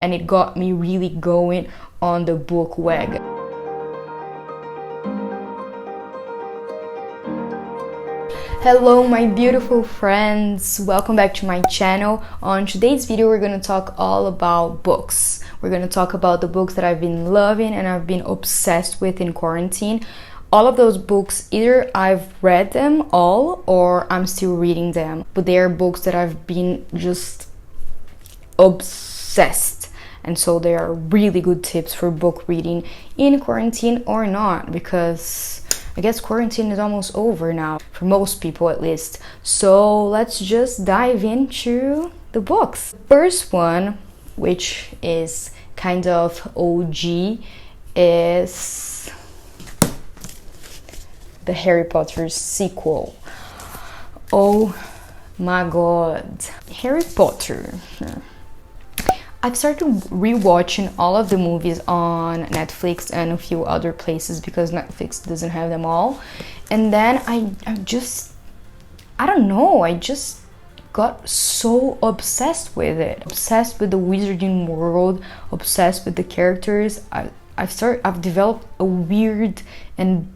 and it got me really going on the book wagon. Hello my beautiful friends, welcome back to my channel. On today's video we're going to talk all about books. We're going to talk about the books that I've been loving and I've been obsessed with in quarantine. All of those books, either I've read them all or I'm still reading them, but they are books that I've been just obsessed. And so they are really good tips for book reading in quarantine or not, because I guess quarantine is almost over now, for most people at least. So let's just dive into the books. The first one, which is kind of OG, is the Harry Potter sequel. Oh my god. Harry Potter. I've started rewatching all of the movies on Netflix and a few other places because Netflix doesn't have them all. And then I don't know, I just got so obsessed with it. Obsessed with the wizarding world, obsessed with the characters. I've developed a weird and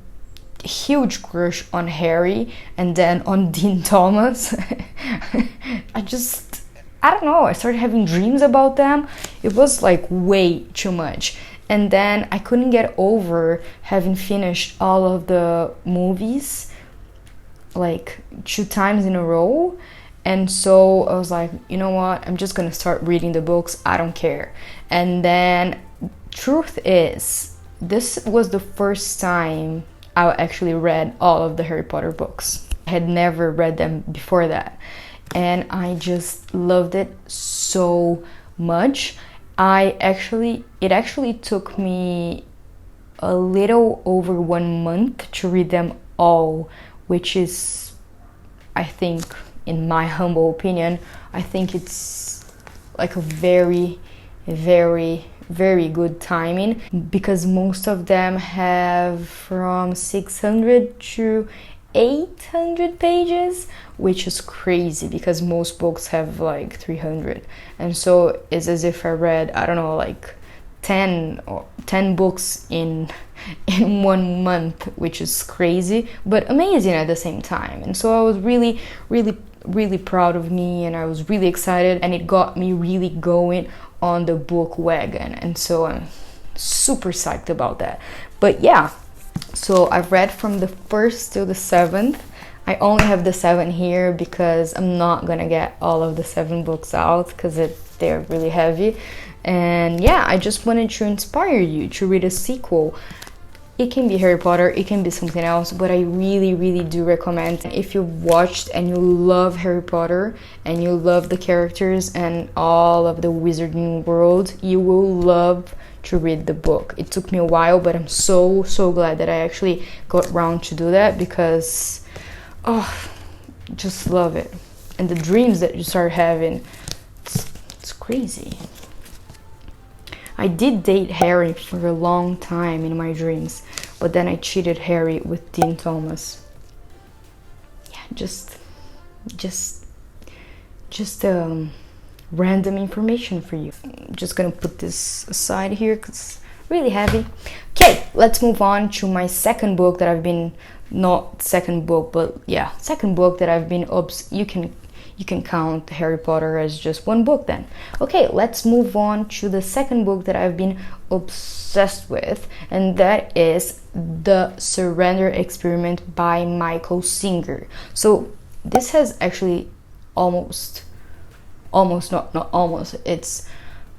huge crush on Harry and then on Dean Thomas. I don't know, I started having dreams about them. It was like way too much. And then I couldn't get over having finished all of the movies like 2 times in a row. And so I was like, you know what, I'm just gonna start reading the books, I don't care. And then truth is, this was the first time I actually read all of the Harry Potter books. I had never read them before that. And I just loved it so much. It actually took me a little over 1 month to read them all, which is, I think, in my humble opinion, I think it's like a very, very, very good timing, because most of them have from 600 to 800 pages, which is crazy because most books have like 300. And so it's as if I read, I don't know, like 10 books in 1 month, which is crazy but amazing at the same time. And so I was really proud of me, and I was really excited, and it got me really going on the book wagon. And so I'm super psyched about that. But yeah, so I've read from the 1st to the 7th. I only have the 7 here because I'm not gonna get all of the 7 books out because they're really heavy. And yeah, I just wanted to inspire you to read a sequel. It can be Harry Potter, it can be something else, but I really do recommend. If you've watched and you love Harry Potter and you love the characters and all of the wizarding world, you will love to read the book. It took me a while, but I'm so glad that I actually got around to do that, because just love it. And the dreams that you start having, it's crazy. I did date Harry for a long time in my dreams, but then I cheated Harry with Dean Thomas. Yeah, just random information for you. I'm just gonna put this aside here because it's really heavy. Okay, let's move on to my second book that I've been, second book that I've been you can count Harry Potter as just one book then. Okay, let's move on to the second book that I've been obsessed with, and that is The Surrender Experiment by Michael Singer. So this has actually it's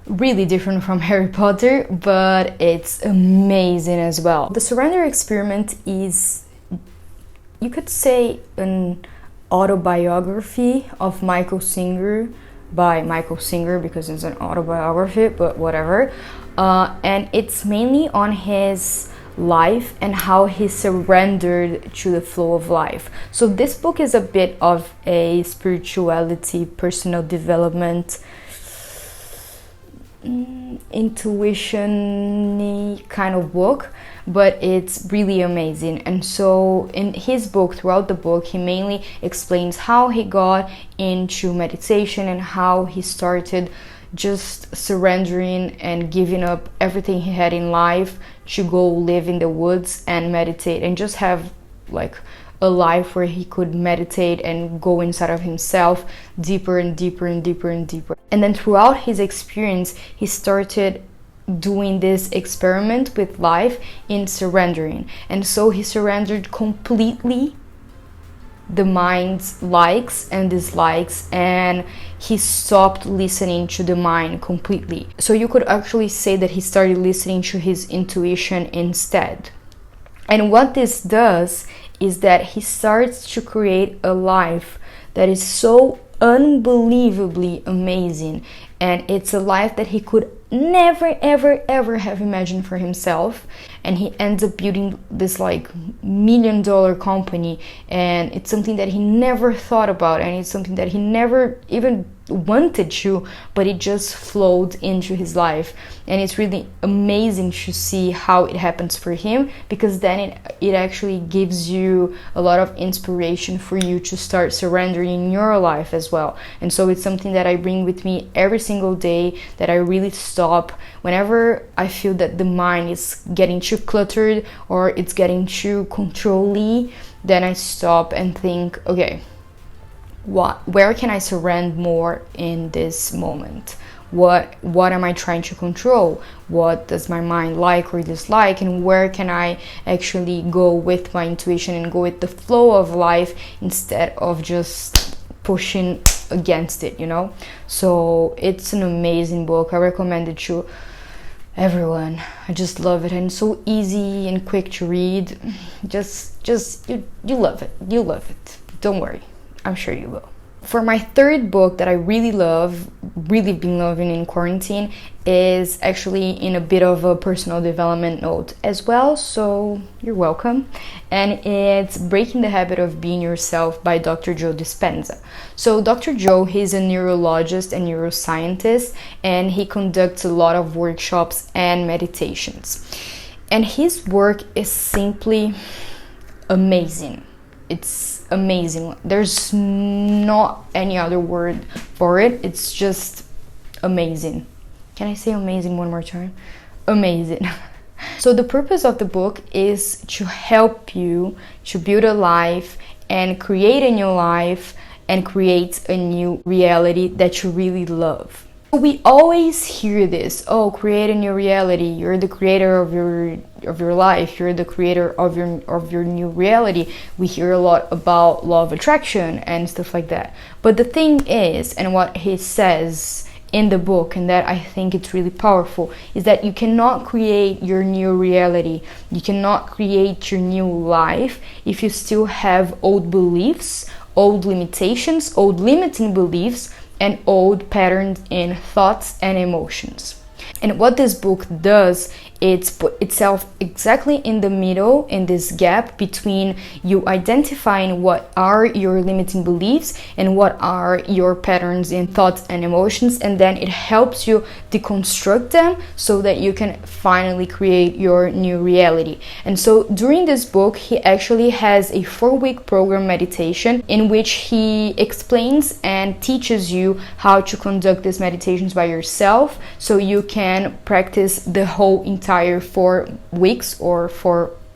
really different from Harry Potter, but it's amazing as well. The Surrender Experiment is, you could say, an autobiography of Michael Singer by Michael Singer, because it's an autobiography, but whatever. And it's mainly on his life and how he surrendered to the flow of life. So this book is a bit of a spirituality, personal development, intuition-y kind of book, but it's really amazing. And so in his book, throughout the book, he mainly explains how he got into meditation and how he started just surrendering and giving up everything he had in life to go live in the woods and meditate and just have like a life where he could meditate and go inside of himself deeper and deeper and deeper and deeper. And then throughout his experience, he started doing this experiment with life in surrendering. And so he surrendered completely the mind's likes and dislikes, and he stopped listening to the mind completely. So you could actually say that he started listening to his intuition instead. And what this does is that he starts to create a life that is so unbelievably amazing, and it's a life that he could never ever ever have imagined for himself. And he ends up building this like $1 million company, and it's something that he never thought about, and it's something that he never even wanted to, but it just flowed into his life. And it's really amazing to see how it happens for him, because then it actually gives you a lot of inspiration for you to start surrendering in your life as well. And so it's something that I bring with me every single day, that I really stop whenever I feel that the mind is getting too cluttered or it's getting too controlly. Then I stop and think, okay, where can I surrender more in this moment? What am I trying to control? What does my mind like or dislike? And where can I actually go with my intuition and go with the flow of life instead of just pushing against it, you know? So it's an amazing book. I recommend it to everyone. I just love it, and it's so easy and quick to read. You love it. You love it. Don't worry. I'm sure you will. For my third book that I really been loving in quarantine, is actually in a bit of a personal development note as well, so you're welcome. And it's Breaking the Habit of Being Yourself by Dr. Joe Dispenza. So Dr. Joe, he's a neurologist and neuroscientist, and he conducts a lot of workshops and meditations. And his work is simply amazing. It's amazing. There's not any other word for it. It's just amazing. Can I say amazing one more time? Amazing. So the purpose of the book is to help you to build a life and create a new life and create a new reality that you really love. We always hear this, oh, create a new reality, you're the creator of your life, you're the creator of your new reality. We hear a lot about law of attraction and stuff like that. But the thing is, and what he says in the book, and that I think it's really powerful, is that you cannot create your new reality, you cannot create your new life if you still have old beliefs, old limitations, old limiting beliefs, and old patterns in thoughts and emotions. And what this book does, it's put itself exactly in the middle, in this gap between you identifying what are your limiting beliefs and what are your patterns in thoughts and emotions, and then it helps you deconstruct them so that you can finally create your new reality. And so during this book, he actually has a 4-week program meditation in which he explains and teaches you how to conduct these meditations by yourself, so you can practice the whole entire 4 weeks or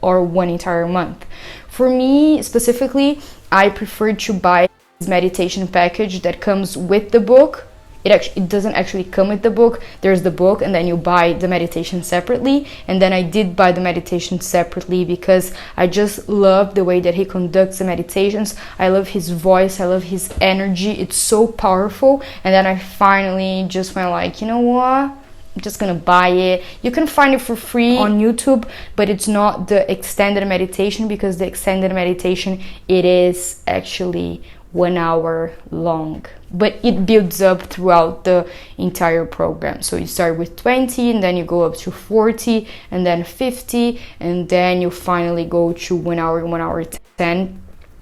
1 entire month. For me specifically, I prefer to buy this meditation package that comes with the book. It doesn't actually come with the book. There's the book, and then you buy the meditation separately. And then I did buy the meditation separately because I just love the way that he conducts the meditations. I love his voice. I love his energy. It's so powerful. And then I finally just went like, you know what? I'm just gonna buy it. You can find it for free on YouTube, but it's not the extended meditation, because the extended meditation, it is actually 1 hour long, but it builds up throughout the entire program. So you start with 20, and then you go up to 40, and then 50, and then you finally go to 1 hour, 1 hour 10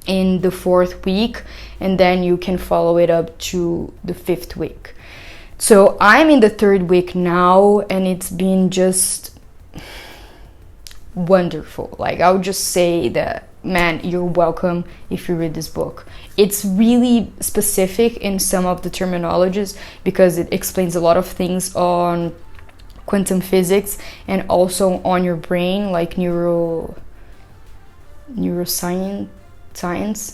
in the 4th week, and then you can follow it up to the 5th week. So I'm in the 3rd week now, and it's been just wonderful. Like, I would just say that man, you're welcome if you read this book. It's really specific in some of the terminologies because it explains a lot of things on quantum physics and also on your brain, like neuroscience,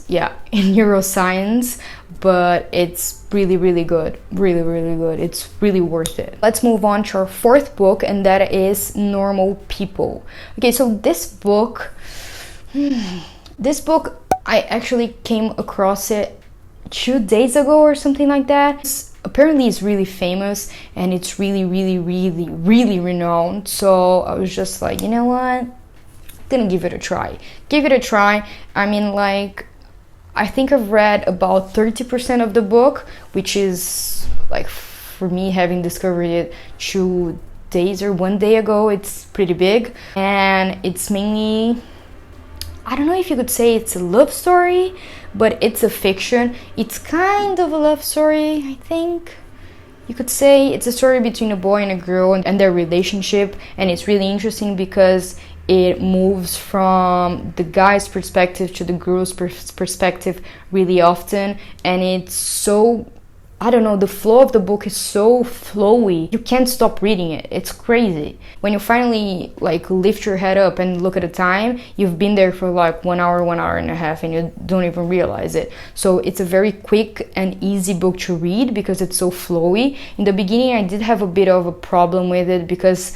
yeah, in neuroscience. But it's really, really good, really, really good. It's really worth it. Let's move on to our fourth book, and that is Normal People. Okay, so this book I actually came across it 2 days ago or something like that. Apparently it's really famous and it's really, really, really, really renowned. So I was just like, you know what? Gonna give it a try. Give it a try. I mean, like, I think I've read about 30% of the book, which is, like, for me, having discovered it 2 days or 1 day ago, it's pretty big. And it's mainly, I don't know if you could say it's a love story, but it's a fiction. It's kind of a love story, I think. You could say it's a story between a boy and a girl and their relationship. And it's really interesting because it moves from the guy's perspective to the girl's perspective really often. And it's so, I don't know, the flow of the book is so flowy. You can't stop reading it. It's crazy. When you finally like lift your head up and look at the time, you've been there for like 1 hour, 1 hour and a half, and you don't even realize it. So it's a very quick and easy book to read because it's so flowy. In the beginning, I did have a bit of a problem with it because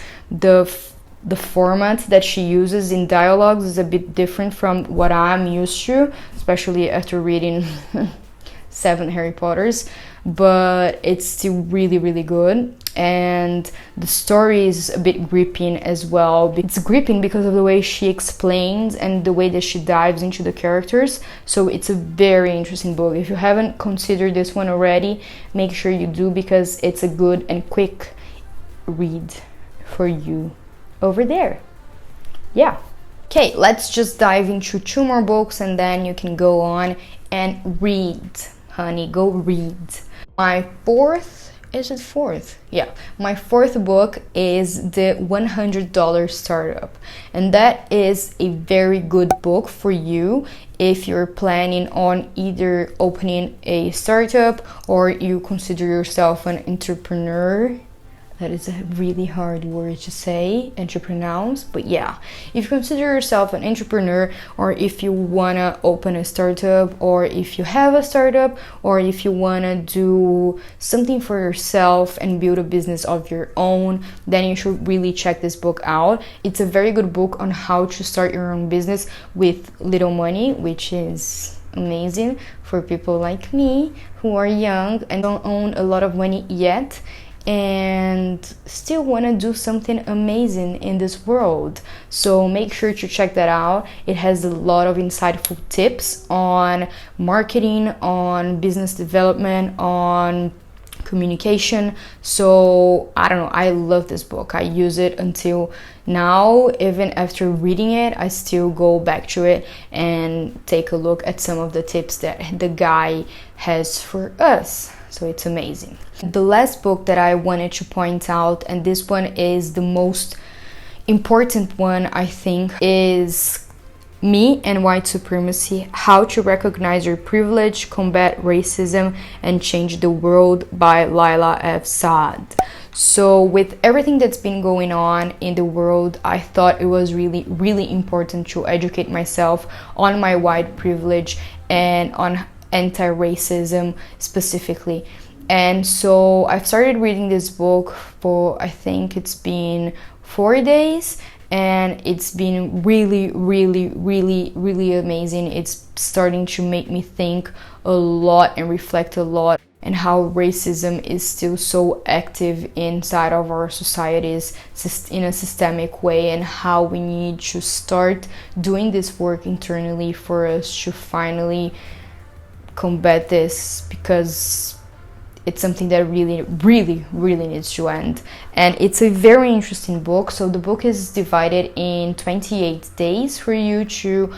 the format that she uses in dialogues is a bit different from what I'm used to, especially after reading 7 Harry Potters. But it's still really, really good, and the story is a bit gripping as well. It's gripping because of the way she explains and the way that she dives into the characters. So it's a very interesting book. If you haven't considered this one already, make sure you do, because it's a good and quick read for you over there. Yeah. Okay, let's just dive into 2 more books and then you can go on and read. Honey, go read. My fourth book is the $100 Startup, and that is a very good book for you if you're planning on either opening a startup or you consider yourself an entrepreneur. That is a really hard word to say and to pronounce, but yeah, if you consider yourself an entrepreneur, or if you wanna open a startup, or if you have a startup, or if you wanna do something for yourself and build a business of your own, then you should really check this book out. It's a very good book on how to start your own business with little money, which is amazing for people like me who are young and don't own a lot of money yet, and still want to do something amazing in this world. So make sure to check that out. It has a lot of insightful tips on marketing, on business development, on communication. So I don't know, I love this book. I use it until now. Even after reading it, I still go back to it and take a look at some of the tips that the guy has for us. So it's amazing. The last book that I wanted to point out, and this one is the most important one, I think, is Me and White Supremacy: How to Recognize Your Privilege, Combat Racism, and Change the World by Layla F Saad. So with everything that's been going on in the world, I thought it was really, really important to educate myself on my white privilege and on anti-racism specifically. And so I've started reading this book for, I think it's been 4 days, and it's been really, really, really, really amazing. It's starting to make me think a lot and reflect a lot, and how racism is still so active inside of our societies in a systemic way, and how we need to start doing this work internally for us to finally combat this, because it's something that really, really, really needs to end. And it's a very interesting book. So the book is divided in 28 days for you to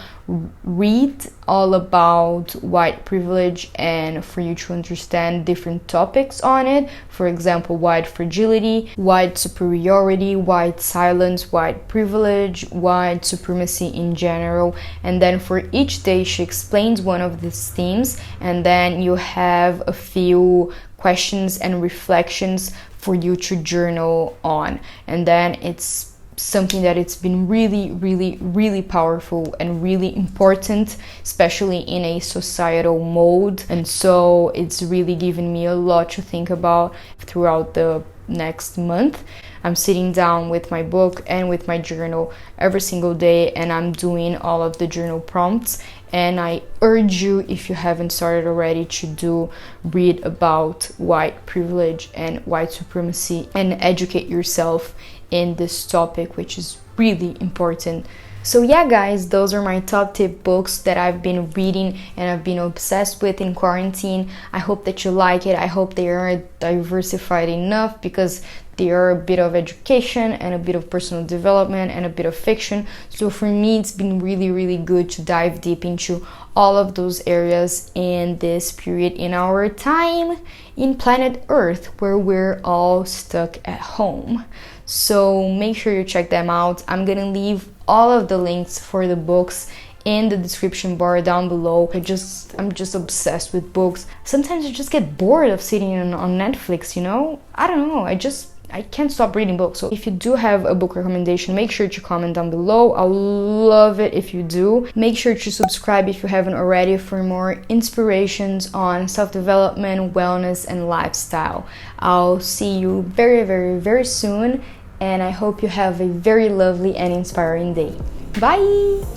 read all about white privilege and for you to understand different topics on it. For example, white fragility, white superiority, white silence, white privilege, white supremacy in general. And then for each day she explains one of these themes, and then you have a few questions and reflections for you to journal on. And then it's something that it's been really powerful and really important, especially in a societal mode. And so it's really given me a lot to think about throughout the next month. I'm sitting down with my book and with my journal every single day, and I'm doing all of the journal prompts. And I urge you, if you haven't started already, to read about white privilege and white supremacy and educate yourself in this topic, which is really important. So yeah, guys, those are my top tip books that I've been reading and I've been obsessed with in quarantine. I hope that you like it. I hope they are diversified enough, because they are a bit of education and a bit of personal development and a bit of fiction. So for me, it's been really good to dive deep into all of those areas in this period in our time in planet Earth, where we're all stuck at home. So make sure you check them out. I'm gonna leave all of the links for the books in the description bar down below. I'm just obsessed with books. Sometimes I just get bored of sitting on Netflix, you know? I don't know, I can't stop reading books. So if you do have a book recommendation, make sure to comment down below. I'll love it if you do. Make sure to subscribe if you haven't already for more inspirations on self-development, wellness, and lifestyle. I'll see you very soon, and I hope you have a very lovely and inspiring day. Bye!